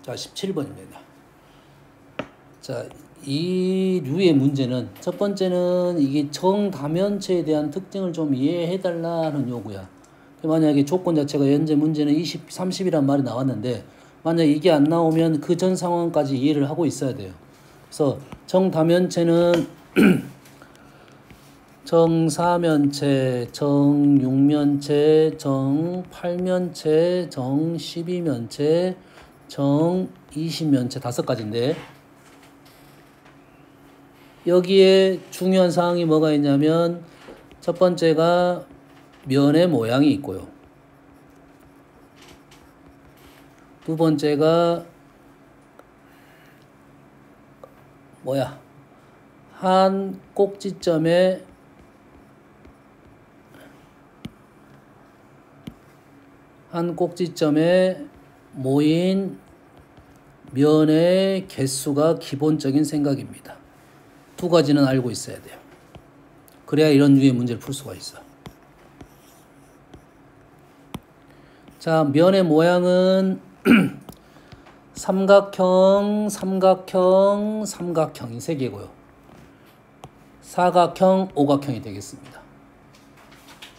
자, 17번입니다. 자, 이 류의 문제는 첫 번째는 이게 정다면체에 대한 특징을 좀 이해해달라는 요구야. 만약에 조건 자체가 현재 문제는 20, 30이란 말이 나왔는데 만약 이게 안 나오면 그 전 상황까지 이해를 하고 있어야 돼요. 그래서 정다면체는 정사면체, 정육면체, 정팔면체, 정십이면체, 정이십면체 5가지인데 여기에 중요한 사항이 뭐가 있냐면 첫 번째가 면의 모양이 있고요. 두 번째가 한 꼭지점에 모인 면의 개수가 기본적인 생각입니다. 두 가지는 알고 있어야 돼요. 그래야 이런 류의 문제를 풀 수가 있어. 자, 면의 모양은 삼각형, 삼각형, 삼각형이 3개고요. 사각형, 오각형이 되겠습니다.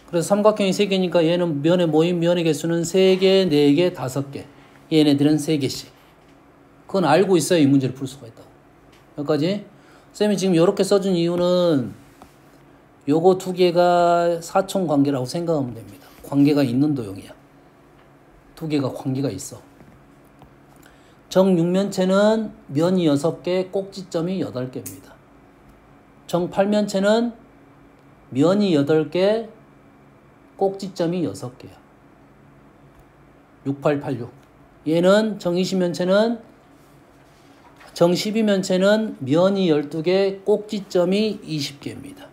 그래서 삼각형이 3개니까 얘는 면에 모인 면의 개수는 3개, 4개, 5개. 얘네들은 3개씩. 그건 알고 있어야 이 문제를 풀 수가 있다고. 여기까지. 쌤이 지금 이렇게 써준 이유는 요거 2개가 사촌관계라고 생각하면 됩니다. 관계가 있는 도형이야. 2개가 관계가 있어. 정육면체는 면이 6개, 꼭지점이 8개입니다. 정팔면체는 면이 8개, 꼭지점이 6개야. 6886. 얘는 정이십면체는 정십이면체는 면이 12개, 꼭지점이 20개입니다.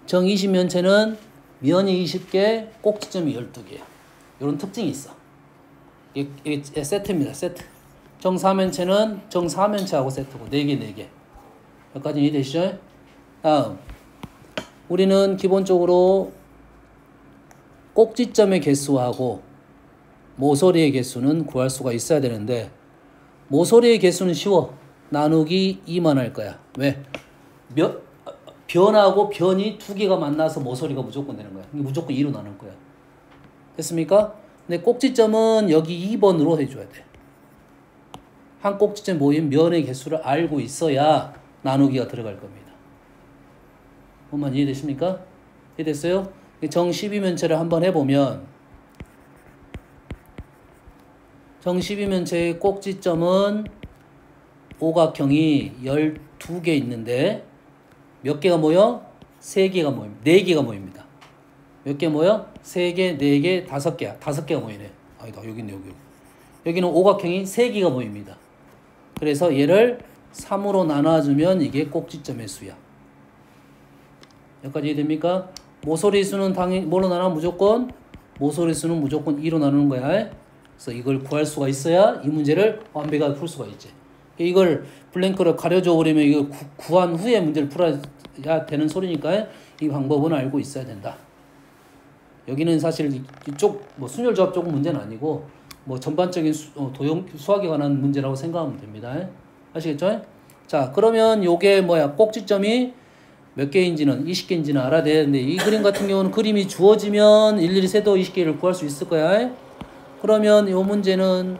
정이십면체는 면이 20개, 꼭지점이 12개야. 이런 특징이 있어. 이게 세트입니다. 세트. 정사면체는 정사면체하고 세트고 4개, 4개. 여기까지 이해되시죠? 다음. 우리는 기본적으로 꼭지점의 개수하고 모서리의 개수는 구할 수가 있어야 되는데 모서리의 개수는 쉬워. 나누기 2만 할 거야. 왜? 변하고 변이 2개가 만나서 모서리가 무조건 되는 거야. 무조건 2로 나눌 거야. 됐습니까? 근데 꼭지점은 여기 2번으로 해줘야 돼. 한 꼭지점 모인 면의 개수를 알고 있어야 나누기가 들어갈 겁니다. 뭔만 이해되십니까? 이해됐어요? 정12면체를 한번 해보면 정12면체의 꼭지점은 오각형이 12개 있는데 몇 개가 모여? 3개가 모입니다. 4개가 모입니다. 몇 개 모여? 3개, 4개, 5개야. 5개가 모이네. 아니다. 여기 있네. 여기. 여기는 오각형이 3개가 모입니다. 그래서 얘를 3으로 나눠주면 이게 꼭지점의 수야. 여기까지 이해됩니까? 모서리 수는 당연히 뭘로 나눠? 무조건 모서리 수는 무조건 2로 나누는 거야. 그래서 이걸 구할 수가 있어야 이 문제를 완벽하게 풀 수가 있지. 이걸 블랭크로 가려줘 버리면 이거 구한 후에 문제를 풀어야 되는 소리니까 이 방법은 알고 있어야 된다. 여기는 사실 이쪽 뭐 순열 조합 쪽은 문제는 아니고 뭐 전반적인 도형 수학에 관한 문제라고 생각하면 됩니다. 아시겠죠? 자, 그러면 요게 꼭지점이 몇 개인지는 20개인지는 알아야 되는데 이 그림 같은 경우는 그림이 주어지면 일일이 세도 20개를 구할 수 있을 거야. 그러면 이 문제는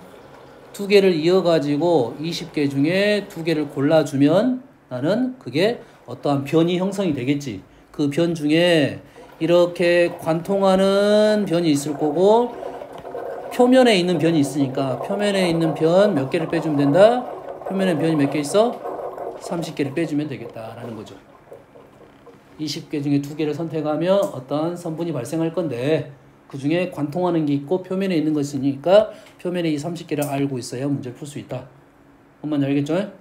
2개를 이어가지고 20개 중에 2개를 골라주면 나는 그게 어떠한 변이 형성이 되겠지. 그 변 중에 이렇게 관통하는 변이 있을 거고 표면에 있는 변이 있으니까 표면에 있는 변 몇 개를 빼주면 된다. 표면에 변이 몇 개 있어? 30개를 빼주면 되겠다라는 거죠. 20개 중에 2개를 선택하면 어떤 성분이 발생할 건데 그 중에 관통하는 게 있고 표면에 있는 것이 있으니까 표면에 이 30개를 알고 있어야 문제를 풀 수 있다. 엄마는 알겠죠?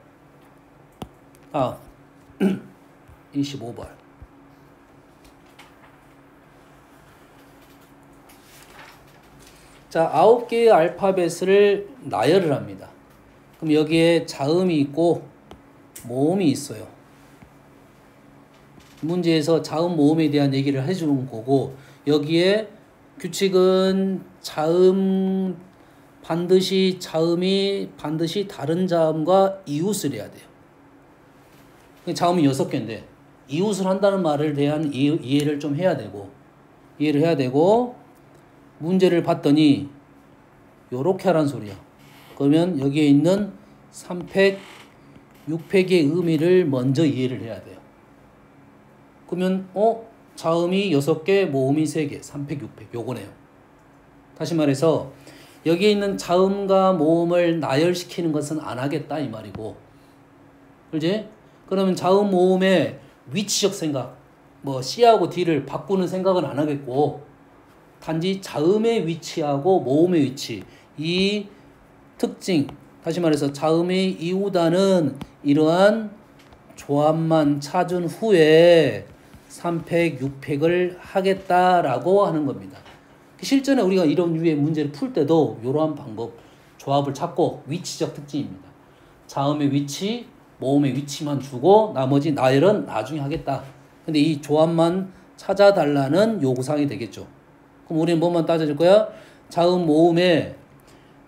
25번. 자, 9개의 알파벳을 나열을 합니다. 그럼 여기에 자음이 있고 모음이 있어요. 문제에서 자음 모음에 대한 얘기를 해주는 거고 여기에 규칙은 자음 반드시 자음이 반드시 다른 자음과 이웃을 해야 돼요. 자음이 6개인데 이웃을 한다는 말에 대한 이해를 좀 해야 되고 문제를 봤더니 요렇게 하란 소리야. 그러면 여기에 있는 3팩, 6팩의 의미를 먼저 이해를 해야 돼요. 그러면 자음이 6개, 모음이 3개, 3팩, 6팩 요거네요. 다시 말해서 여기에 있는 자음과 모음을 나열시키는 것은 안 하겠다 이 말이고, 그렇지? 그러면 자음, 모음의 위치적 생각, 뭐 C하고 D를 바꾸는 생각은 안 하겠고, 단지 자음의 위치하고 모음의 위치, 이 특징, 다시 말해서 자음의 이우다는 이러한 조합만 찾은 후에 3팩, 6팩을 하겠다라고 하는 겁니다. 실전에 우리가 이런 류의 문제를 풀 때도 이러한 방법, 조합을 찾고 위치적 특징입니다. 자음의 위치, 모음의 위치만 주고 나머지 나열은 나중에 하겠다. 근데 이 조합만 찾아달라는 요구사항이 되겠죠. 그럼 우리는 뭐만 따져줄 거야? 자음, 모음에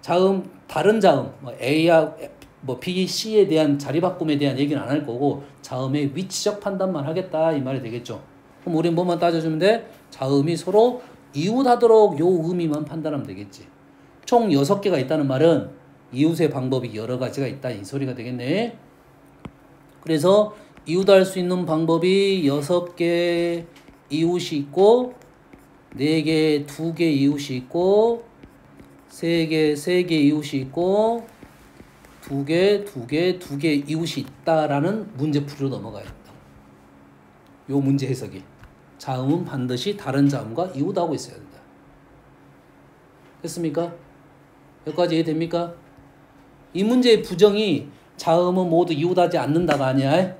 자음, 다른 자음, 뭐 A야, 뭐 B, C에 대한 자리 바꿈에 대한 얘기는 안 할 거고 자음의 위치적 판단만 하겠다 이 말이 되겠죠. 그럼 우리는 뭐만 따져주면 돼? 자음이 서로 이웃하도록 요 의미만 판단하면 되겠지. 총 6개가 있다는 말은 이웃의 방법이 여러 가지가 있다 이 소리가 되겠네. 그래서 이웃할 수 있는 방법이 6개 이웃이 있고 4개, 2개 이웃이 있고 3개 이웃이 있고 2개 이웃이 있다라는 문제풀이로 넘어가야 된다. 요 문제 해석이. 자음은 반드시 다른 자음과 이웃하고 있어야 된다. 됐습니까? 여기까지 이해됩니까? 이 문제의 부정이 자음은 모두 이웃하지 않는다가 아니야.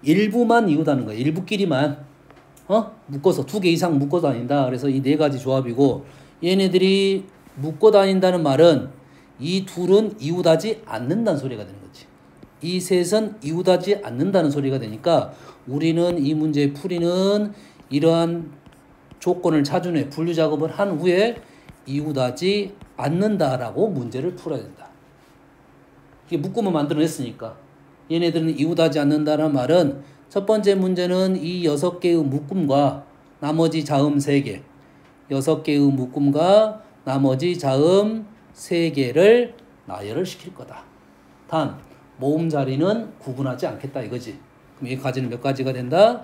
일부만 이웃하는 거야. 일부끼리만. 묶어서 2개 이상 묶어 다닌다. 그래서 이 4가지 조합이고 얘네들이 묶어 다닌다는 말은 이 둘은 이웃하지 않는다는 소리가 되는 거지. 이 셋은 이웃하지 않는다는 소리가 되니까 우리는 이 문제의 풀이는 이러한 조건을 찾은 후에 분류 작업을 한 후에 이웃하지 않는다라고 문제를 풀어야 된다. 이게 묶음을 만들어냈으니까 얘네들은 이웃하지 않는다는 말은 첫 번째 문제는 이 6개의 묶음과 나머지 자음 3개 6개의 묶음과 나머지 자음 3개를 나열을 시킬 거다. 단 모음 자리는 구분하지 않겠다 이거지. 그럼 이 가지는 몇 가지가 된다?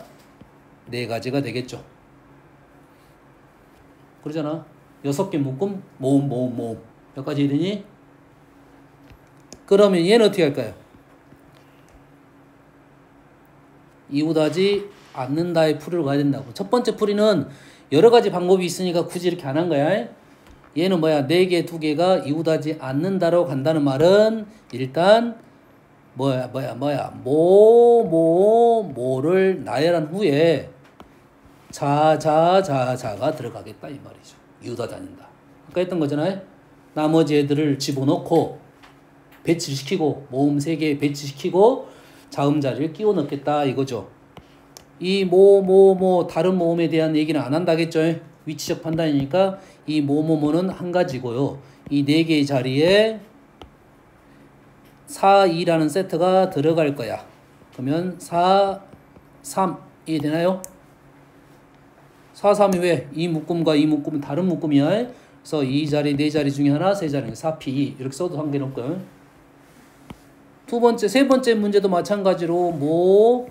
4가지가 되겠죠. 그러잖아. 6개 묶음 모음 몇 가지 되니? 그러면 얘는 어떻게 할까요? 이웃하지 않는다의 풀이로 가야 된다고. 첫 번째 풀이는 여러 가지 방법이 있으니까 굳이 이렇게 안 한 거야. 얘는 뭐야? 4개, 2개가 이웃하지 않는다로 간다는 말은 일단 뭐를 나열한 후에 자가 들어가겠다 이 말이죠. 이웃하지 않는다. 아까 했던 거잖아요. 나머지 애들을 집어넣고 배치시키고 모음 3개 배치시키고 자음 자리를 끼워 넣겠다 이거죠. 이 다른 모음에 대한 얘기는 안 한다겠죠. 위치적 판단이니까 이 뭐는 한 가지고요. 이 4개의 자리에 4, 2라는 세트가 들어갈 거야. 그러면 4, 3이 되나요? 4, 3이 왜? 이 묶음과 이 묶음은 다른 묶음이야. 그래서 이 자리, 4자리 중에 하나, 3자리, 4P 이렇게 써도 상관없고요. 세 번째 문제도 마찬가지로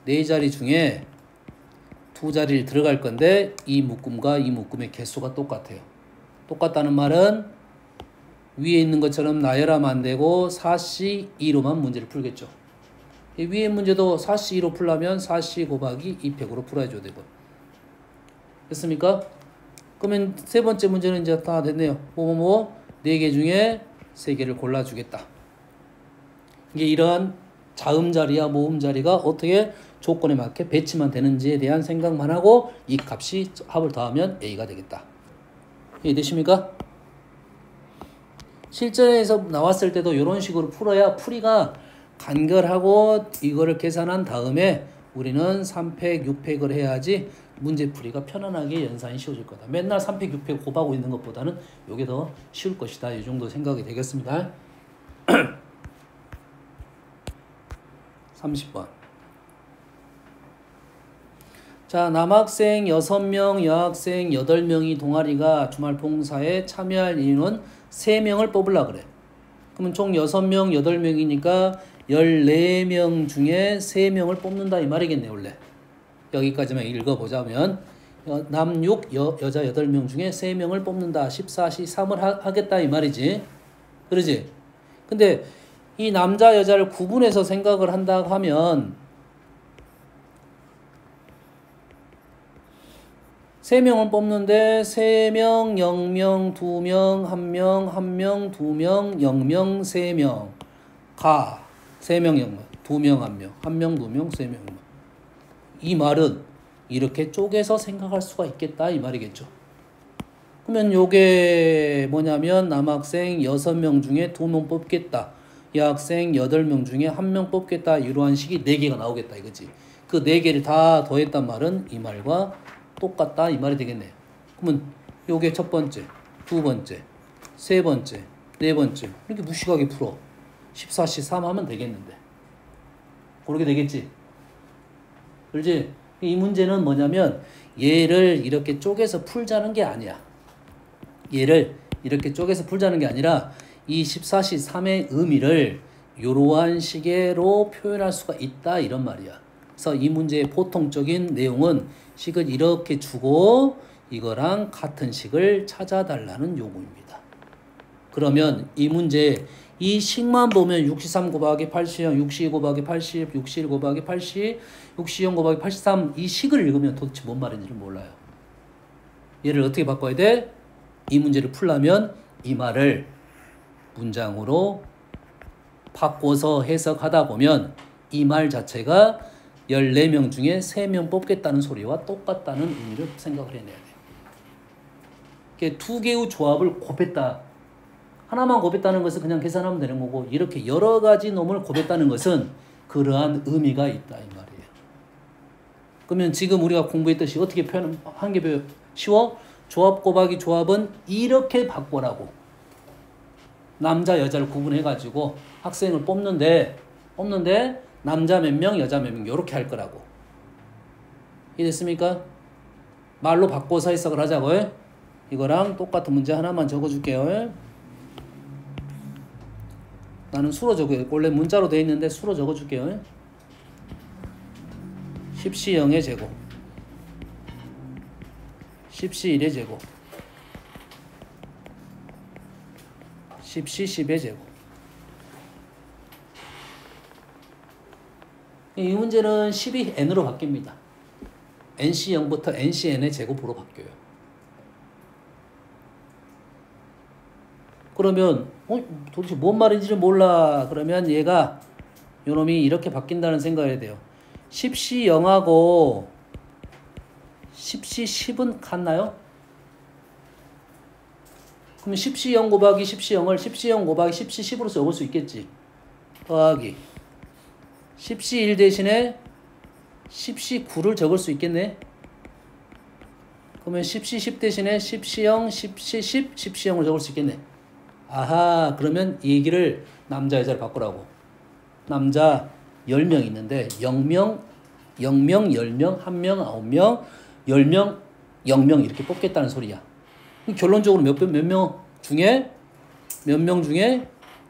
4자리 중에 2자리를 들어갈 건데 이 묶음과 이 묶음의 개수가 똑같아요. 똑같다는 말은 위에 있는 것처럼 나열하면 안 되고 4C2로만 문제를 풀겠죠. 위에 문제도 4C2로 풀려면 4C 곱하기 2팩으로 풀어줘야 되고. 됐습니까? 그러면 세 번째 문제는 이제 다 됐네요. 4개 중에 3개를 골라주겠다. 이게 이러한 자음 자리와 모음 자리가 어떻게 조건에 맞게 배치만 되는지에 대한 생각만 하고 이 값이 합을 더하면 A가 되겠다. 이해되십니까? 실전에서 나왔을 때도 이런 식으로 풀어야 풀이가 간결하고 이거를 계산한 다음에 우리는 3팩, 6팩을 해야지 문제풀이가 편안하게 연산이 쉬워질 거다. 맨날 3팩, 6팩 곱하고 있는 것보다는 이게 더 쉬울 것이다. 이 정도 생각이 되겠습니다. 30번. 자, 남학생 6명, 여학생 8명이 동아리가 주말 봉사에 참여할 인원 3명을 뽑으려고 그래. 그러면 총 6명, 8명이니까 14명 중에 3명을 뽑는다 이 말이겠네 원래. 여기까지만 읽어보자면 남 6, 여자 8명 중에 3명을 뽑는다. 14시 3을 하겠다 이 말이지. 그러지? 근데 이 남자 여자를 구분해서 생각을 한다 하면 3명을 뽑는데 3명, 0명, 2명, 1명, 1명, 2명, 0명, 3명 가 3명, 0명, 2명, 1명, 1명, 2명, 3명, 0명. 이 말은 이렇게 쪼개서 생각할 수가 있겠다 이 말이겠죠. 그러면 요게 뭐냐면 남학생 6명 중에 2명 뽑겠다. 여학생 8명 중에 1명 뽑겠다. 이러한 식이 4개가 나오겠다 이거지. 그 4개를 다 더했단 말은 이 말과 똑같다 이 말이 되겠네. 그러면 요게 첫 번째, 두 번째, 세 번째, 네 번째 이렇게 무식하게 풀어. 14시 3 하면 되겠는데. 그렇게 되겠지. 그렇지? 이 문제는 뭐냐면 얘를 이렇게 쪼개서 풀자는 게 아니야. 얘를 이렇게 쪼개서 풀자는 게 아니라 이 14시 3의 의미를 이러한 식으로 표현할 수가 있다 이런 말이야. 그래서 이 문제의 보통적인 내용은 식을 이렇게 주고 이거랑 같은 식을 찾아달라는 요구입니다. 그러면 이 문제 이 식만 보면 63 곱하기 80, 62 곱하기 80, 61 곱하기 80, 62 곱하기 83 이 식을 읽으면 도대체 뭔 말인지를 몰라요. 얘를 어떻게 바꿔야 돼? 이 문제를 풀려면 이 말을 문장으로 바꿔서 해석하다 보면 이 말 자체가 14명 중에 3명 뽑겠다는 소리와 똑같다는 의미를 생각을 해내야 돼. 두 개의 조합을 곱했다. 하나만 곱했다는 것은 그냥 계산하면 되는 거고 이렇게 여러 가지 놈을 곱했다는 것은 그러한 의미가 있다 이 말이에요. 그러면 지금 우리가 공부했듯이 어떻게 표현한 게 쉬워? 조합 곱하기 조합은 이렇게 바꿔라고. 남자 여자를 구분해가지고 학생을 뽑는데 남자 몇 명 여자 몇 명 이렇게 할 거라고. 이해됐습니까? 말로 바꿔서 해석을 하자고요. 이거랑 똑같은 문제 하나만 적어줄게요. 나는 수로 적어요. 원래 문자로 되어 있는데 수로 적어줄게요. 10시 0의 제곱 10시 1의 제곱 10시 10의 제곱. 이 문제는 10이 n으로 바뀝니다. nc0부터 ncn의 제곱으로 바뀌어요. 그러면 도대체 뭔 말인지를 몰라. 그러면 얘가 요놈이 이렇게 바뀐다는 생각을 해야 돼요. 10시 0하고 10시 10은 같나요? 그러면 10시 0 곱하기 10시 0을 10시 0 곱하기 10시 10으로 적을 수 있겠지. 더하기 10시 1 대신에 10시 9를 적을 수 있겠네. 그러면 10시 10 대신에 10시 0, 10시 10, 10시 0을 적을 수 있겠네. 아하, 그러면 이 얘기를 남자 여자를 바꾸라고. 남자 10명 있는데 0명, 10명, 10명, 1명, 9명, 10명, 0명 이렇게 뽑겠다는 소리야. 결론적으로 몇 명 중에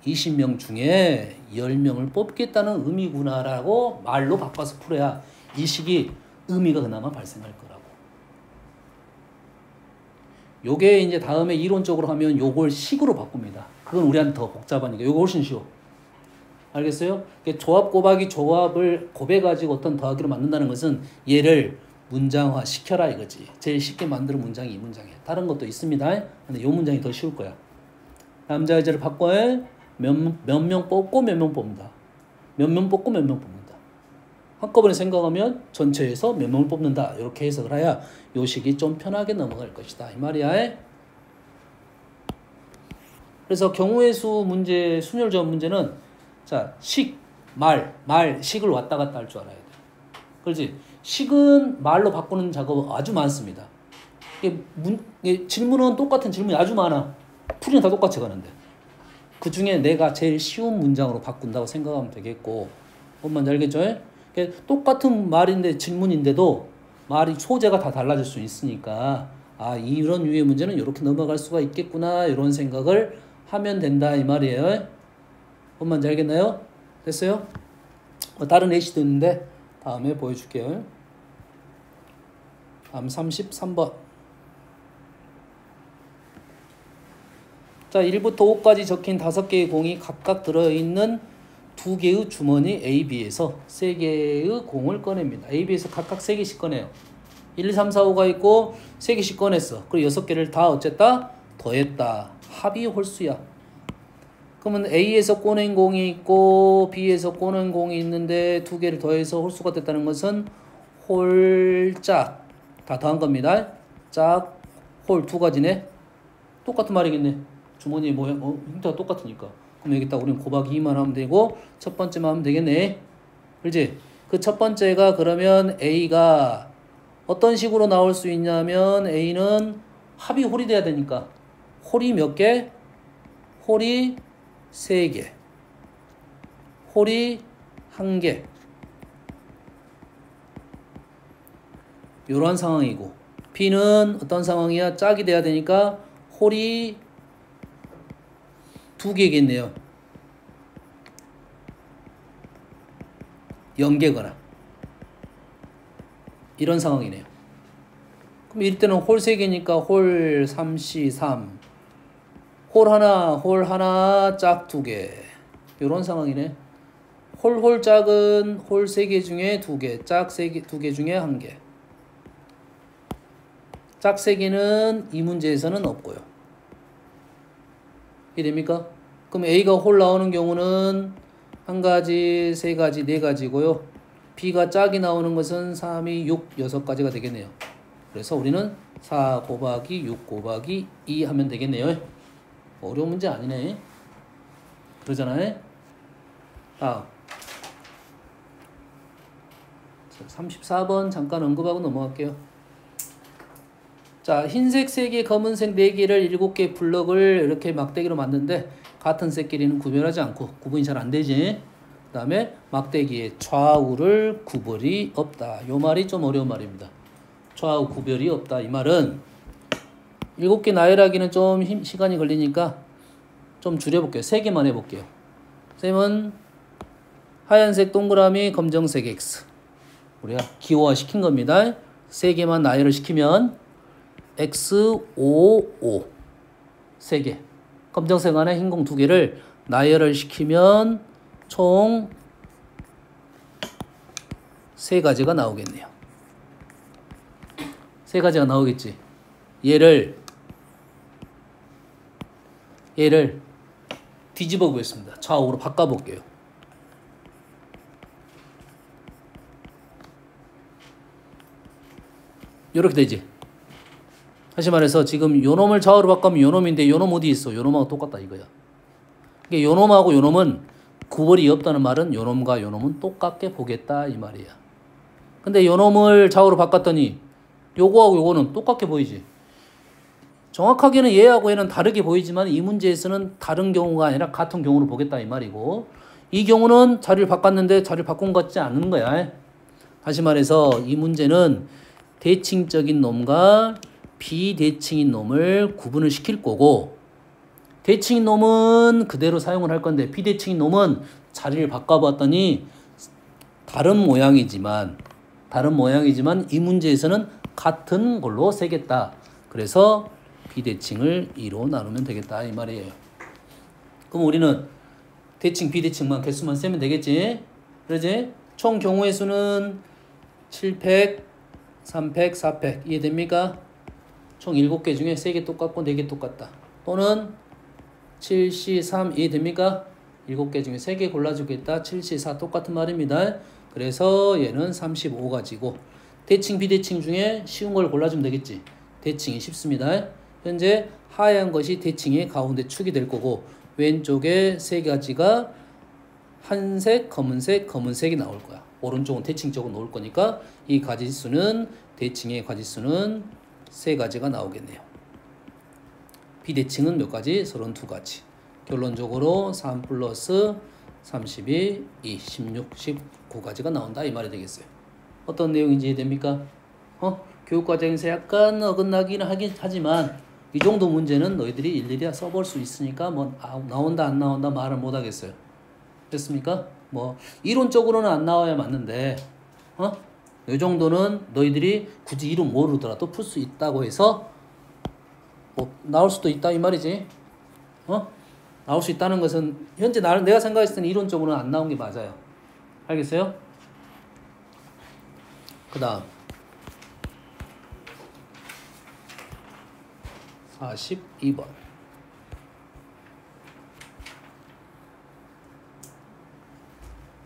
20명 중에 10명을 뽑겠다는 의미구나라고 말로 바꿔서 풀어야 이 식이 의미가 그나마 발생할 거라고. 요게 이제 다음에 이론적으로 하면 요걸 식으로 바꿉니다. 그건 우리한테 더 복잡하니까 요거 훨씬 쉬워. 알겠어요? 조합 곱하기 조합을 곱해가지고 어떤 더하기로 만든다는 것은 얘를 문장화 시켜라 이거지. 제일 쉽게 만드는 문장이 이 문장이야. 다른 것도 있습니다. 근데 이 문장이 더 쉬울 거야. 남자 여자를 바꿔 몇 명 뽑고 몇 명 뽑는다. 몇 명 뽑고 몇 명 뽑는다. 한꺼번에 생각하면 전체에서 몇 명을 뽑는다. 이렇게 해석을 해야 요 식이 좀 편하게 넘어갈 것이다. 이 말이야. 그래서 경우의 수 문제, 순열 조합 문제는 자, 식, 말, 식을 왔다 갔다 할 줄 알아야 돼. 그렇지? 식은 말로 바꾸는 작업 아주 많습니다. 이게 질문은 똑같은 질문이 아주 많아. 풀이는 다 똑같이 가는데. 그 중에 내가 제일 쉬운 문장으로 바꾼다고 생각하면 되겠고, 뭔 말인지 알겠죠? 똑같은 말인데, 질문인데도 말이 소재가 다 달라질 수 있으니까, 아, 이런 유의 문제는 이렇게 넘어갈 수가 있겠구나, 이런 생각을 하면 된다, 이 말이에요. 뭔 말인지 알겠나요? 됐어요? 다른 예시도 있는데, 다음에 보여줄게요. 다음 33번. 자, 1부터 5까지 적힌 5개의 공이 각각 들어있는 2개의 주머니 A, B에서 3개의 공을 꺼냅니다. A, B에서 각각 3개씩 꺼내요. 1, 2, 3, 4, 5가 있고 3개씩 꺼냈어. 그리고 6개를 다 어쨌다? 더했다. 합이 홀수야. 그러면 A에서 꺼낸 공이 있고 B에서 꺼낸 공이 있는데 2개를 더해서 홀수가 됐다는 것은 홀짝. 다 더한 겁니다. 짝, 홀 2가지네. 똑같은 말이겠네. 주머니의 모양, 형태가 똑같으니까. 그럼 여기다 우리는 곱하기 2만 하면 되고 첫 번째만 하면 되겠네. 그렇지? 그 첫 번째가 그러면 A가 어떤 식으로 나올 수 있냐면 A는 합이 홀이 돼야 되니까 홀이 몇 개? 홀이 3개. 홀이 1개. 요런 상황이고 B는 어떤 상황이야? 짝이 돼야 되니까 홀이 2개겠네요. 0개거나 이런 상황이네요. 그럼 이럴 때는 홀 3개니까 홀 3C 3 홀 하나 짝 2개 이런 상황이네. 홀 짝은 홀 3개 중에 2개 짝 2개 중에 1개. 짝 3개는 이 문제에서는 없고요. 이해됩니까? 그럼 A가 홀 나오는 경우는 1가지, 3가지, 4가지고요. B가 짝이 나오는 것은 3, 2, 6, 6가지가 되겠네요. 그래서 우리는 4 곱하기 6 곱하기 2 하면 되겠네요. 어려운 문제 아니네. 그러잖아요. 다음 34번 잠깐 언급하고 넘어갈게요. 자, 흰색 3개, 검은색 4개를 7개 블럭을 이렇게 막대기로 만드는데 같은 색끼리는 구별하지 않고 구분이 잘 안 되지. 그 다음에 막대기의 좌우를 구별이 없다. 요 말이 좀 어려운 말입니다. 좌우 구별이 없다. 이 말은 7개 나열하기는 좀 시간이 걸리니까 좀 줄여볼게요. 3개만 해볼게요. 쌤은 하얀색 동그라미, 검정색 X. 우리가 기호화 시킨 겁니다. 3개만 나열을 시키면 X, 5, 5. 3개. 검정색 안에 흰 공 2개를 나열을 시키면 총 3가지가 나오겠네요. 3가지가 나오겠지. 얘를 뒤집어 보겠습니다. 좌우로 바꿔볼게요. 이렇게 되지. 다시 말해서 지금 요놈을 좌우로 바꾸면 요놈인데 요놈 어디 있어? 요놈하고 똑같다 이거야. 그러니까 요놈하고 요놈은 구별이 없다는 말은 요놈과 요놈은 똑같게 보겠다 이 말이야. 근데 요놈을 좌우로 바꿨더니 요거하고 요거는 똑같게 보이지. 정확하게는 얘하고 얘는 다르게 보이지만 이 문제에서는 다른 경우가 아니라 같은 경우로 보겠다 이 말이고, 이 경우는 자리를 바꿨는데 자리를 바꾼 것 같지 않은 거야. 다시 말해서 이 문제는 대칭적인 놈과 비대칭인 놈을 구분을 시킬 거고, 대칭인 놈은 그대로 사용을 할 건데 비대칭인 놈은 자리를 바꿔봤더니 다른 모양이지만 이 문제에서는 같은 걸로 세겠다. 그래서 비대칭을 2로 나누면 되겠다 이 말이에요. 그럼 우리는 대칭 비대칭만 개수만 세면 되겠지. 그러지? 총 경우의 수는 700, 300, 400 이해됩니까? 총 7개 중에 3개 똑같고 4개 똑같다. 또는 7C, 3 이해됩니까? 7개 중에 3개 골라주겠다. 7C, 4 똑같은 말입니다. 그래서 얘는 35가지고 대칭 비대칭 중에 쉬운 걸 골라주면 되겠지. 대칭이 쉽습니다. 현재 하얀 것이 대칭의 가운데 축이 될 거고 왼쪽에 3가지가 한색, 검은색, 검은색이 나올 거야. 오른쪽은 대칭적으로 놓을 거니까 이 가지수는 대칭의 가지수는 3가지가 나오겠네요. 비대칭은 몇 가지? 32가지. 결론적으로 3 플러스 32, 2, 16, 19가지가 나온다 이 말이 되겠어요. 어떤 내용인지 이해됩니까? 교육과정에서 약간 어긋나긴 하지만 이 정도 문제는 너희들이 일일이 써볼 수 있으니까 뭐 나온다 안 나온다 말을 못 하겠어요. 됐습니까? 뭐 이론적으로는 안 나와야 맞는데 이 정도는 너희들이 굳이 이론 모르더라도 풀 수 있다고 해서 뭐 나올 수도 있다 이 말이지. 나올 수 있다는 것은 현재 내가 생각했을 때는 이론적으로는 안 나온 게 맞아요. 알겠어요? 그 다음 42번.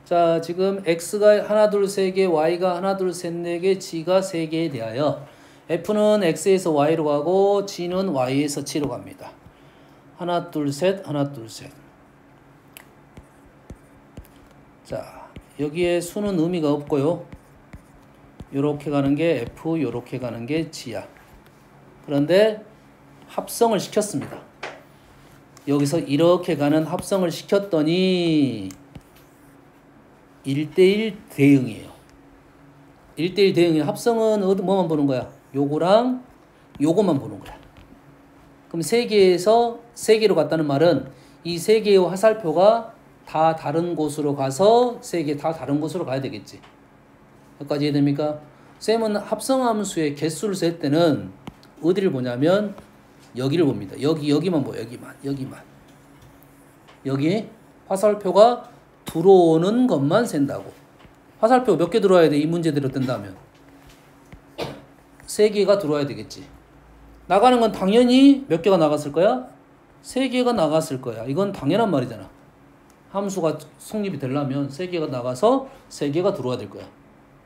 자, 지금 x가 하나 둘 세 개, y가 하나 둘 셋 네 개, g가 3개에 대하여 f는 x에서 y로 가고 g는 y에서 g로 갑니다. 하나 둘 셋, 하나 둘 셋. 자, 여기에 수는 의미가 없고요. 요렇게 가는 게 f, 요렇게 가는 게 g야. 그런데 합성을 시켰습니다. 여기서 이렇게 가는 합성을 시켰더니 1대1 대응이에요. 1대1 대응이 합성은 뭐만 보는 거야? 요거랑 요거만 보는 거야. 그럼 3개에서 3개로 갔다는 말은 이 3개의 화살표가 다 다른 곳으로 가서 3개 다 다른 곳으로 가야 되겠지. 여기까지 이해됩니까? 쌤은 합성함수의 개수를 셀 때는 어디를 보냐면 여기를 봅니다. 여기만 보여. 여기만. 여기 화살표가 들어오는 것만 센다고. 화살표 몇 개 들어와야 돼? 이 문제대로 뜬다면 3개가 들어와야 되겠지. 나가는 건 당연히 몇 개가 나갔을 거야? 3개가 나갔을 거야. 이건 당연한 말이잖아. 함수가 성립이 되려면 3개가 나가서 3개가 들어와야 될 거야.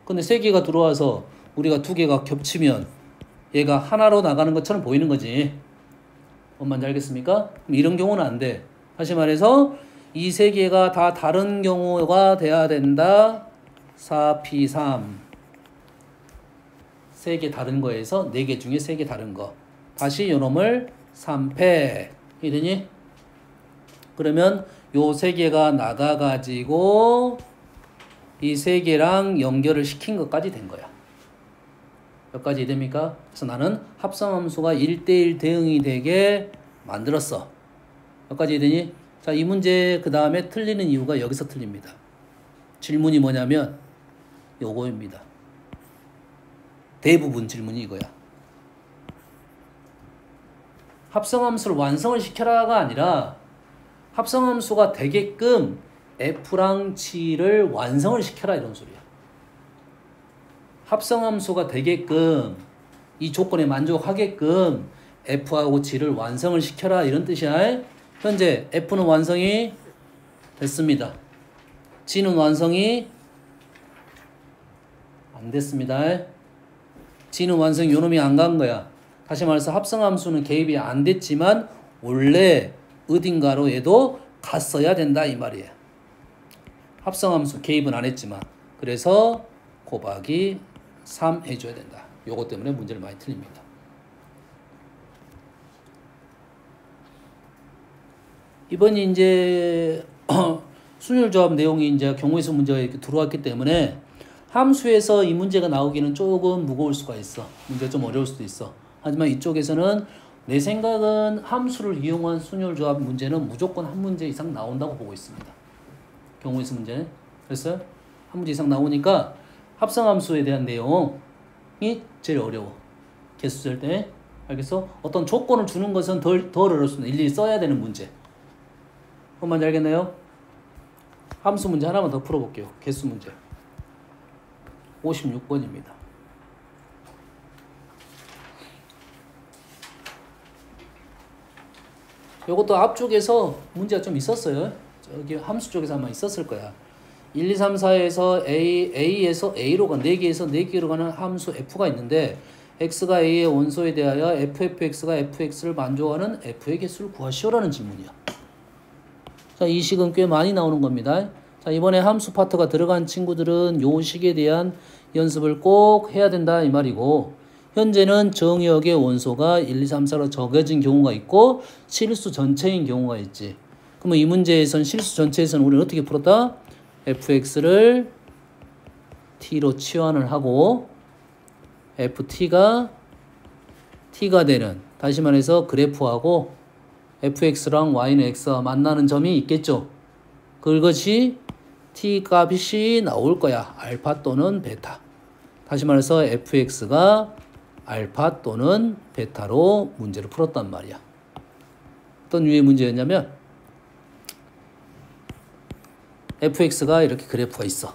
근데 3개가 들어와서 우리가 2개가 겹치면 얘가 하나로 나가는 것처럼 보이는 거지. 뭔 말인지 알겠습니까? 그럼 이런 경우는 안 돼. 다시 말해서 이 3개가 다 다른 경우가 돼야 된다. 4P3 3개 다른 거에서 4개 중에 3개 다른 거. 다시 요놈을 3패 이러니? 그러면 요 3개가 나가가지고 이 3개랑 연결을 시킨 것까지 된 거야. 여기까지 됩니까? 그래서 나는 합성함수가 1대1 대응이 되게 만들었어. 여기까지 되니? 자, 이 문제 그 다음에 틀리는 이유가 여기서 틀립니다. 질문이 뭐냐면 요거입니다. 대부분 질문이 이거야. 합성함수를 완성을 시켜라가 아니라 합성함수가 되게끔 f랑 g를 완성을 시켜라 이런 소리야. 합성함수가 되게끔 이 조건에 만족하게끔 f하고 g를 완성을 시켜라 이런 뜻이야. 현재 f는 완성이 됐습니다. g는 완성이 안 됐습니다. g는 완성이 요놈이 안 간 거야. 다시 말해서 합성함수는 개입이 안 됐지만 원래 어딘가로 얘도 갔어야 된다 이 말이에요. 합성함수 개입은 안 했지만 그래서 곱하기 3 해줘야 된다. 요것 때문에 문제를 많이 틀립니다. 이번이 이제 순율조합 내용이 이제 경우에서 문제가 이렇게 들어왔기 때문에 함수에서 이 문제가 나오기는 조금 무거울 수가 있어. 문제가 좀 어려울 수도 있어. 하지만 이쪽에서는 내 생각은 함수를 이용한 순율조합 문제는 무조건 한 문제 이상 나온다고 보고 있습니다. 경우에서 문제는. 그래서 한 문제 이상 나오니까 합성함수에 대한 내용이 제일 어려워. 개수 쓸 때. 알겠어? 어떤 조건을 주는 것은 덜 어렵습니다. 일일이 써야 되는 문제. 그건 뭔지 알겠나요? 함수 문제 하나만 더 풀어볼게요. 개수 문제. 56번입니다. 이것도 앞쪽에서 문제가 좀 있었어요. 저기 함수 쪽에서 아마 있었을 거야. 1, 2, 3, 4에서 A에서 A로 가 4개에서 4개로 가는 함수 F가 있는데 X가 A의 원소에 대하여 FFX가 FX를 만족하는 F의 개수를 구하시오라는 질문이야. 자, 이 식은 꽤 많이 나오는 겁니다. 자, 이번에 함수 파트가 들어간 친구들은 요 식에 대한 연습을 꼭 해야 된다 이 말이고, 현재는 정의역의 원소가 1, 2, 3, 4로 적어진 경우가 있고 실수 전체인 경우가 있지. 그러면 이 문제에서는 실수 전체에서는 우리는 어떻게 풀었다? fx를 t로 치환을 하고 ft가 t가 되는, 다시 말해서 그래프하고 fx랑 y는 x와 만나는 점이 있겠죠. 그것이 t 값이 나올 거야. 알파 또는 베타. 다시 말해서 fx가 알파 또는 베타로 문제를 풀었단 말이야. 어떤 유의 문제였냐면 fx가 이렇게 그래프가 있어.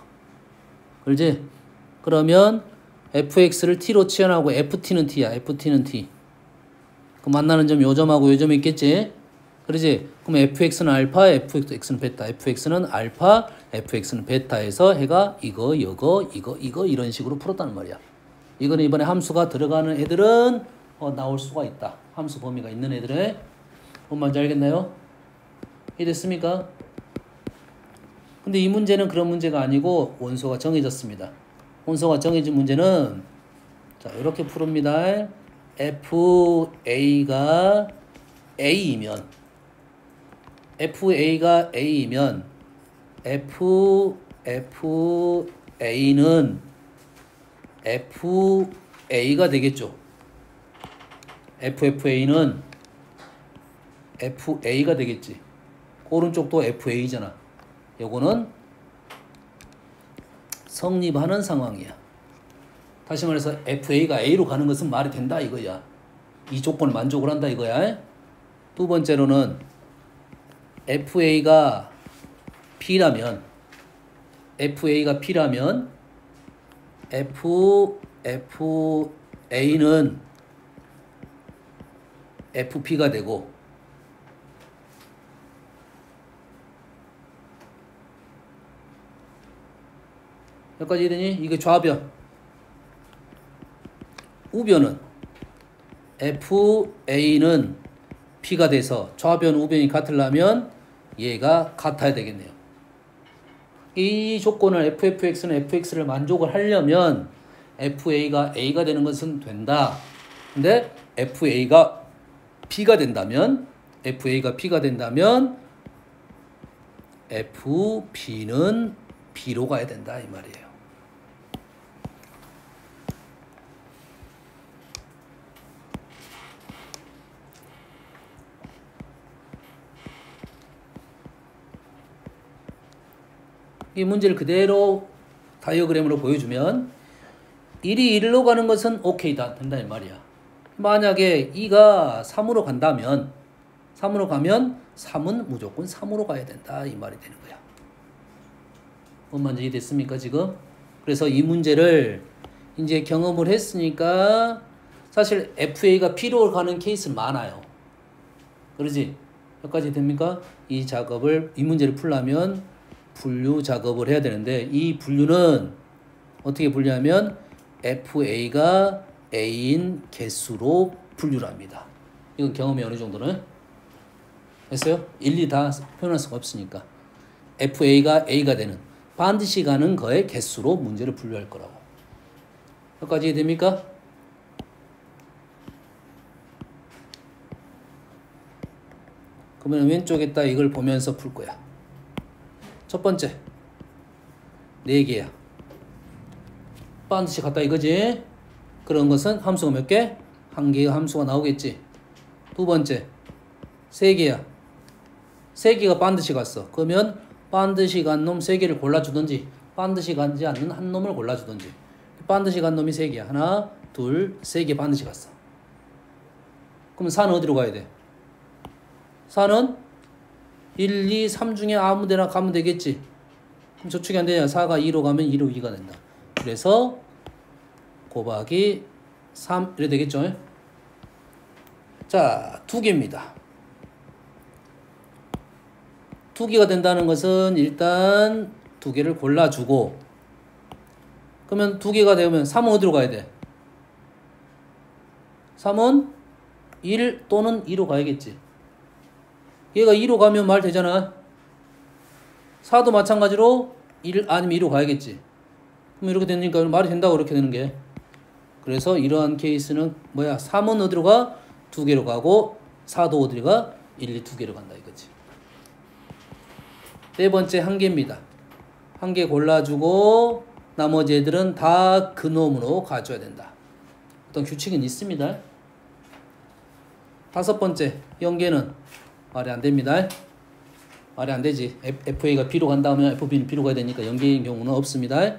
그렇지? 그러면 fx를 t로 치환하고 ft는 t야. ft는 t. 그 만나는 점 요점하고 요점이 있겠지? 그러지? 그럼 fx는 알파, fx는 베타. fx는 알파, fx는 베타에서 해가 이거 이런 식으로 풀었다는 말이야. 이거는 이번에 함수가 들어가는 애들은 나올 수가 있다. 함수 범위가 있는 애들에. 뭔 말인지 알겠나요? 이해됐습니까? 근데 이 문제는 그런 문제가 아니고 원소가 정해졌습니다. 원소가 정해진 문제는 자, 이렇게 푸릅니다. FA가 A이면 FA는 FA가 되겠죠. FFA는 FA가 되겠지. 오른쪽도 FA잖아. 요거는 성립하는 상황이야. 다시 말해서 FA가 A로 가는 것은 말이 된다 이거야. 이 조건을 만족을 한다 이거야. 두 번째로는 FA가 P라면 FA는 FP가 되고 여기까지 이해되니? 이게 좌변. 우변은 FA는 P가 돼서 좌변 우변이 같으려면 얘가 같아야 되겠네요. 이 조건을 FFX는 FX를 만족을 하려면 FA가 A가 되는 것은 된다. 근데 FA가 P가 된다면 FP는 B로 가야 된다 이 말이에요. 이 문제를 그대로 다이어그램으로 보여주면 1이 1로 가는 것은 오케이다 된다 이 말이야. 만약에 2가 3으로 간다면 3은 무조건 3으로 가야 된다 이 말이 되는 거야. 뭔 말인지 이해됐습니까 지금? 그래서 이 문제를 이제 경험을 했으니까 사실 FA가 P로 가는 케이스는 많아요. 그러지? 여기까지 됩니까? 이 문제를 풀려면 분류 작업을 해야 되는데 이 분류는 어떻게 분류하면 FA가 A인 개수로 분류를 합니다. 이건 경험이 어느 정도는 했어요? 일일이 다 표현할 수가 없으니까 FA가 A가 되는 반드시 가는 거의 개수로 문제를 분류할 거라고. 여기까지 됩니까? 그러면 왼쪽에다 이걸 보면서 풀 거야. 첫 번째 4개야. 반드시 같다 이거지. 그런 것은 함수가 몇 개? 1개의 함수가 나오겠지. 두 번째 3개야. 3개가 반드시 갔어. 그러면 반드시 간 놈 3개를 골라주든지 반드시 가지 않는 한 놈을 골라주든지. 반드시 간 놈이 3개야. 하나, 둘, 3개 반드시 갔어. 그럼 4는 어디로 가야 돼? 4는 1, 2, 3 중에 아무 데나 가면 되겠지. 그럼 저축이 안 되냐? 4가 2로 가면 2로 2가 된다. 그래서 곱하기 3 이래 되겠죠? 자, 2개입니다. 2개가 된다는 것은 일단 2개를 골라주고 그러면 2개가 되면 3은 어디로 가야 돼? 3은 1 또는 2로 가야겠지. 얘가 2로 가면 말 되잖아. 4도 마찬가지로 1 아니면 2로 가야겠지. 그럼 이렇게 되니까 말이 된다고 그렇게 되는 게. 그래서 이러한 케이스는 뭐야? 3은 어디로 가? 2개로 가고 4도 어디가? 1, 2, 2개로 간다 이거지. 네 번째 한 개입니다. 한 개 골라주고 나머지 애들은 다 그놈으로 가줘야 된다. 어떤 규칙은 있습니다. 다섯 번째 연계는 말이 안 됩니다. 말이 안 되지. FA가 B로 간다 하면 FB는 B로 가야 되니까 연계인 경우는 없습니다.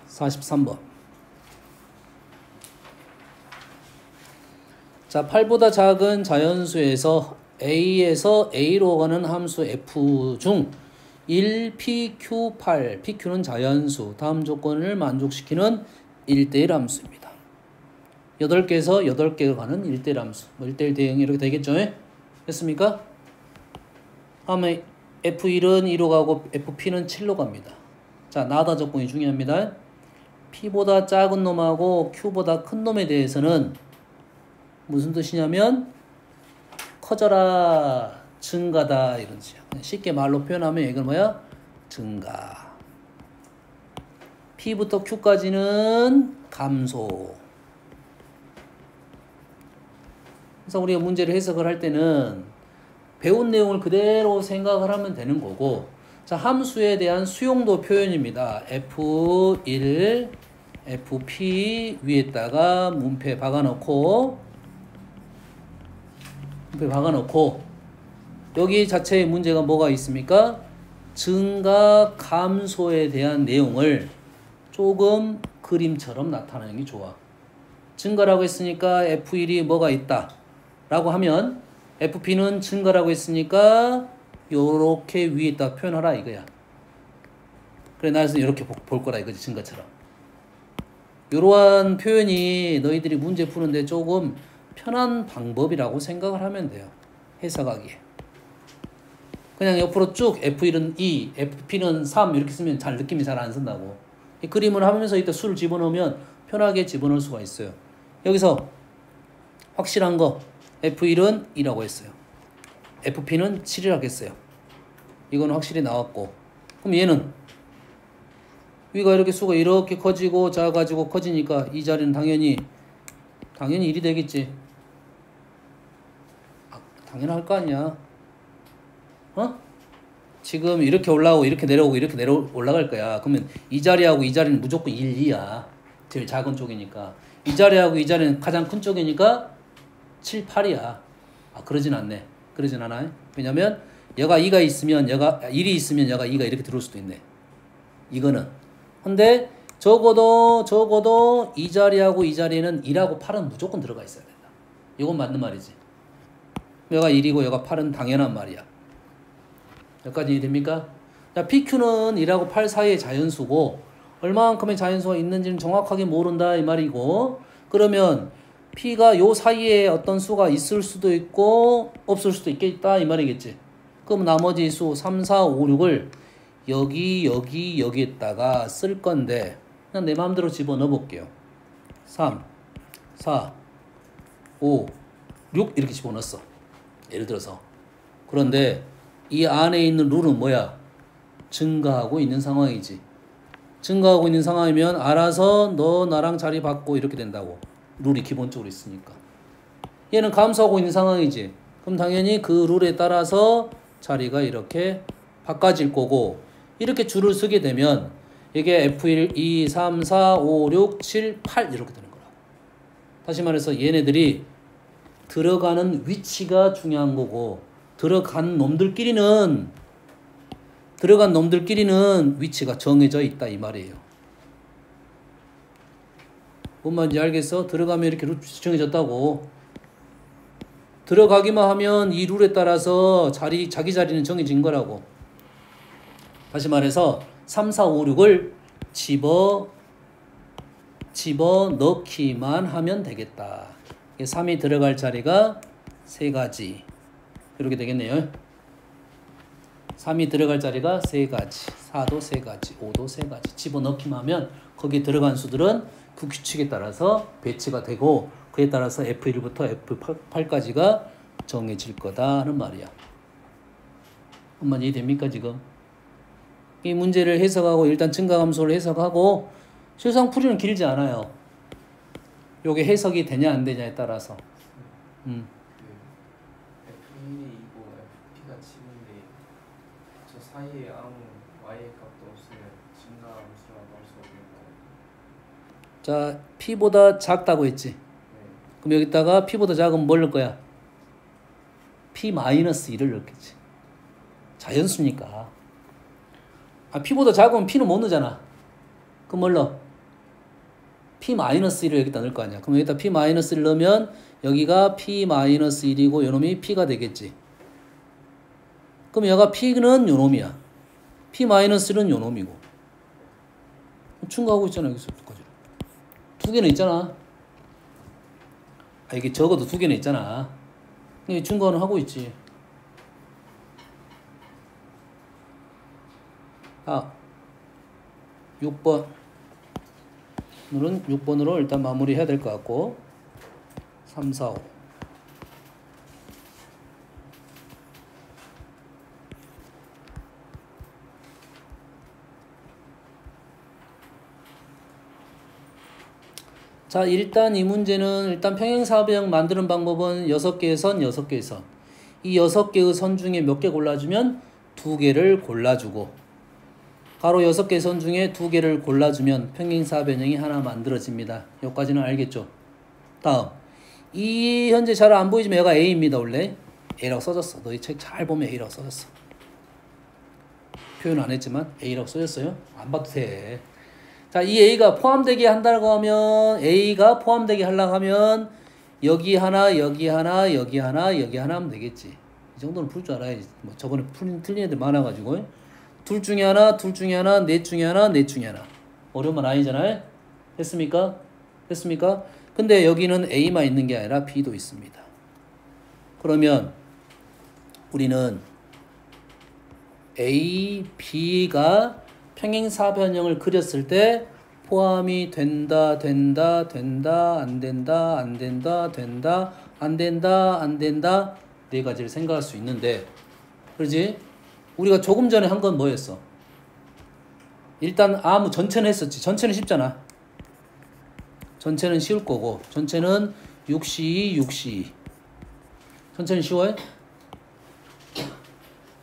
(43번) 자, 8보다 작은 자연수에서 A에서 A로 가는 함수 F 중 1PQ8, PQ는 자연수, 다음 조건을 만족시키는 1대1 함수입니다. 8개에서 8개가 가는 1대1 함수. 1대1 대응이 이렇게 되겠죠? 됐습니까? 다음에 F1은 2로 가고 FP는 7로 갑니다. 자, 나다 조건이 중요합니다. P보다 작은 놈하고 Q보다 큰 놈에 대해서는 무슨 뜻이냐면 커져라, 증가다 이런 뜻이야. 쉽게 말로 표현하면 이건 뭐야? 증가. P부터 Q까지는 감소. 그래서 우리가 문제를 해석을 할 때는 배운 내용을 그대로 생각을 하면 되는 거고, 자, 함수에 대한 수용도 표현입니다. F1, FP 위에다가 문패 박아놓고 여기 자체의 문제가 뭐가 있습니까? 증가, 감소에 대한 내용을 조금 그림처럼 나타내는 게 좋아. 증가라고 했으니까 F1이 뭐가 있다 라고 하면 FP는 증가라고 했으니까 요렇게 위에다 표현하라 이거야. 그래, 나에서 이렇게 볼 거라 이거지, 증가처럼. 이러한 표현이 너희들이 문제 푸는데 조금 편한 방법이라고 생각을 하면 돼요. 해석하기에. 그냥 옆으로 쭉 F1은 2, FP는 3 이렇게 쓰면 잘 느낌이 잘 안 쓴다고. 이 그림을 하면서 이따 수를 집어넣으면 편하게 집어넣을 수가 있어요. 여기서 확실한 거 F1은 2라고 했어요. FP는 7이라고 했어요. 이건 확실히 나왔고, 그럼 얘는 위가 이렇게 수가 이렇게 커지고 작아지고 커지니까 이 자리는 당연히 1이 되겠지. 당연할 거 아니야. 지금 이렇게 올라오고 이렇게 내려오고 이렇게 올라갈 거야. 그러면 이 자리하고 이 자리는 무조건 1, 2야. 제일 작은 쪽이니까. 이 자리하고 이 자리는 가장 큰 쪽이니까 7, 8이야. 그러진 않네. 그러진 않아요. 왜냐면 얘가 2가 있으면 얘가 1이 있으면 얘가 2가 이렇게 들어올 수도 있네. 이거는. 근데 적어도 이 자리하고 이 자리는 2하고 8은 무조건 들어가 있어야 된다. 이건 맞는 말이지. 얘가 1이고 얘가 8은 당연한 말이야. 여기까지 이해됩니까? 자, PQ는 1하고 8 사이의 자연수고 얼마만큼의 자연수가 있는지는 정확하게 모른다 이 말이고, 그러면 P가 요 사이에 어떤 수가 있을 수도 있고 없을 수도 있겠다 이 말이겠지. 그럼 나머지 수 3, 4, 5, 6을 여기에다가 쓸 건데 그냥 내 마음대로 집어넣어 볼게요. 3, 4, 5, 6 이렇게 집어넣었어. 예를 들어서. 그런데 이 안에 있는 룰은 뭐야? 증가하고 있는 상황이지. 증가하고 있는 상황이면 알아서 너 나랑 자리 바꾸고 이렇게 된다고. 룰이 기본적으로 있으니까. 얘는 감소하고 있는 상황이지. 그럼 당연히 그 룰에 따라서 자리가 이렇게 바꿔질 거고, 이렇게 줄을 쓰게 되면 이게 F1, 2, 3, 4, 5, 6, 7, 8 이렇게 되는 거라고. 다시 말해서 얘네들이 들어가는 위치가 중요한 거고, 들어간 놈들끼리는 위치가 정해져 있다 이 말이에요. 뭔 말인지 알겠어? 들어가면 이렇게 루트 정해졌다고. 들어가기만 하면 이 룰에 따라서 자기 자리는 정해진 거라고. 다시 말해서 3, 4, 5, 6을 집어넣기만 하면 되겠다. 3이 들어갈 자리가 3가지. 이렇게 되겠네요. 3이 들어갈 자리가 3가지. 4도 3가지, 5도 3가지 집어넣기만 하면 거기에 들어간 수들은 그 규칙에 따라서 배치가 되고 그에 따라서 F1부터 F8까지가 정해질 거다 하는 말이야. 한번 이해됩니까 지금? 이 문제를 해석하고 일단 증가함수를 해석하고 실상 풀이는 길지 않아요. 요게 해석이 되냐 안 되냐에 따라서. F1이 이고 FP가 7인데 저 사이에 아무 Y의 값도 없으면 증가함수라고 할 수 없는 거예요. 자, P보다 작다고 했지. 네. 그럼 여기다가 P보다 작으면 뭘 넣을 거야? P-1을 넣겠지. 자연수니까. 아, P보다 작으면 P는 못 넣잖아. 그럼 뭘 넣어? P-1을 여기다 넣을 거 아니야. 그럼 여기다 P-1을 넣으면 여기가 P-1이고 요놈이 P가 되겠지. 그럼 얘가 P는 요놈이야. P-는 요놈이고. 충고하고 있잖아. 여기서부터까지. 두 개는 있잖아. 아, 이게 적어도 두 개는 있잖아. 이게 충고는 하고 있지. 아, 6번. 오늘은 6번으로 일단 마무리 해야 될 것 같고 3, 4, 5 자, 일단 이 문제는 일단 평행사변 만드는 방법은 6개의 선, 6개의 선. 이 6개의 선 중에 몇 개 골라주면 2개를 골라주고 가로 6개의 선 중에 2개를 골라주면 평행사변형이 하나 만들어집니다. 여기까지는 알겠죠? 다음 이 현재 잘 안 보이지만 얘가 A입니다. 원래 A라고 써졌어. 너희 책 잘 보면 A라고 써졌어. 표현 안 했지만 A라고 써졌어요. 안 봐도 돼. 자, 이 A가 포함되게 한다고 하면 A가 포함되게 하려고 하면 여기 하나, 여기 하나, 여기 하나, 여기 하나 하면 되겠지. 이 정도는 풀 줄 알아야지. 뭐 저번에 틀린 애들 많아가지고 둘 중에 하나, 둘 중에 하나, 넷 중에 하나, 넷 중에 하나. 어려운 건 아니잖아요. 됐습니까? 됐습니까? 근데 여기는 A만 있는 게 아니라 B도 있습니다. 그러면 우리는 A, B가 평행사변형을 그렸을 때 포함이 된다, 안 된다, 안 된다, 안 된다 네 가지를 생각할 수 있는데 그러지? 우리가 조금 전에 한 건 뭐였어? 일단 아무 전체는 했었지. 전체는 쉽잖아. 전체는 쉬울 거고 전체는 6C, 6C 전체는 쉬워요?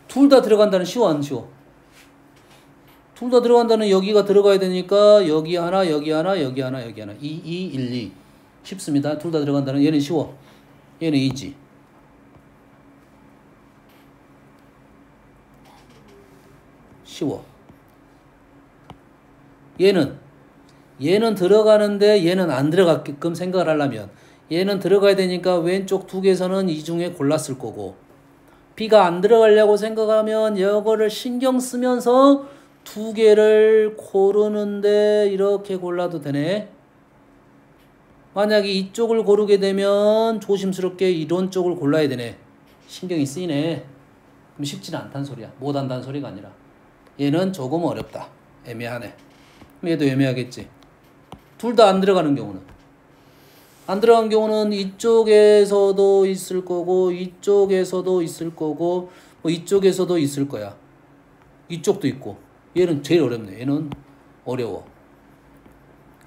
둘 다 들어간다는 쉬워 안 쉬워? 둘 다 들어간다는 여기가 들어가야 되니까 여기 하나, 여기 하나, 여기 하나, 여기 하나 2, 2, 1, 2 쉽습니다. 둘 다 들어간다는 얘는 쉬워. 얘는 이지. 쉬워. 얘는 들어가는데 얘는 안 들어가게끔 생각을 하려면 얘는 들어가야 되니까 왼쪽 두 개에서는 이 중에 골랐을 거고 B가 안 들어가려고 생각하면 이거를 신경 쓰면서 두 개를 고르는데 이렇게 골라도 되네. 만약에 이쪽을 고르게 되면 조심스럽게 이런 쪽을 골라야 되네. 신경이 쓰이네. 그럼 쉽지는 않다는 소리야. 못한다는 소리가 아니라 얘는 조금 어렵다. 애매하네. 얘도 애매하겠지. 둘 다 안 들어가는 경우는 안 들어간 경우는 이쪽에서도 있을 거고 이쪽에서도 있을 거고 뭐 이쪽에서도 있을 거야. 이쪽도 있고 얘는 제일 어렵네. 얘는 어려워.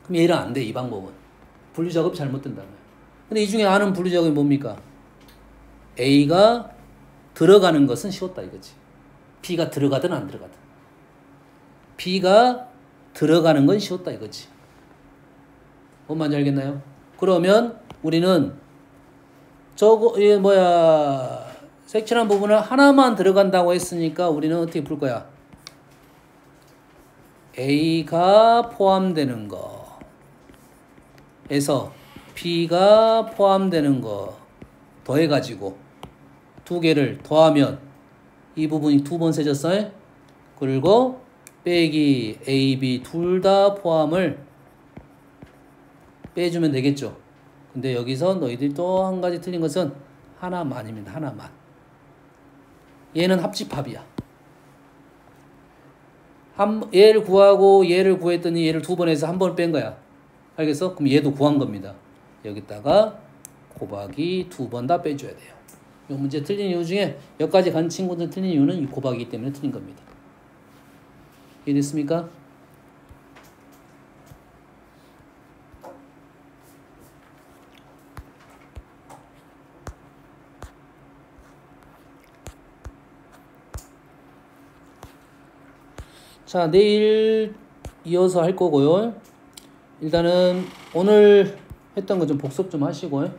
그럼 얘는 안 돼. 이 방법은 분류작업이 잘못된다는 거야. 근데 이 중에 아는 분류작업이 뭡니까? A가 들어가는 것은 쉬웠다 이거지. B가 들어가든 안 들어가든 B가 들어가는 건 쉬웠다 이거지. 뭔 말인지 알겠나요? 그러면 우리는 저거 색칠한 부분을 하나만 들어간다고 했으니까 우리는 어떻게 풀 거야? A가 포함되는 거에서 B가 포함되는 거 더해가지고 두 개를 더하면 이 부분이 두 번 세졌어요. 그리고 빼기 A, B 둘 다 포함을 빼주면 되겠죠. 근데 여기서 너희들이 또 한 가지 틀린 것은 하나만입니다. 하나만. 얘는 합집합이야. 얘를 구하고 얘를 구했더니 얘를 두 번 해서 한 번 뺀 거야. 알겠어? 그럼 얘도 구한 겁니다. 여기다가 곱하기 두 번 다 빼줘야 돼요. 이 문제 틀린 이유 중에 여기까지 간 친구들 틀린 이유는 이 곱하기 때문에 틀린 겁니다. 이해됐습니까? 자, 내일 이어서 할 거고요. 일단은 오늘 했던 거 좀 복습 좀 하시고요.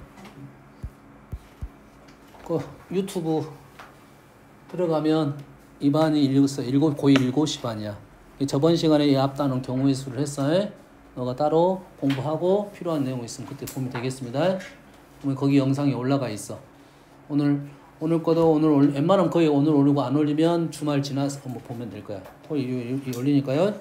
그 유튜브 들어가면 이 반이 고1 7시 반이야. 저번 시간에 앞단원 경우의 수를 했어요. 너가 따로 공부하고 필요한 내용 있으면 그때 보면 되겠습니다. 그러면 거기 영상이 올라가 있어. 오늘 거도 웬만하면 거의 오늘 올리고 안 올리면 주말 지나서 보면 될 거야. 토요일 올리니까요.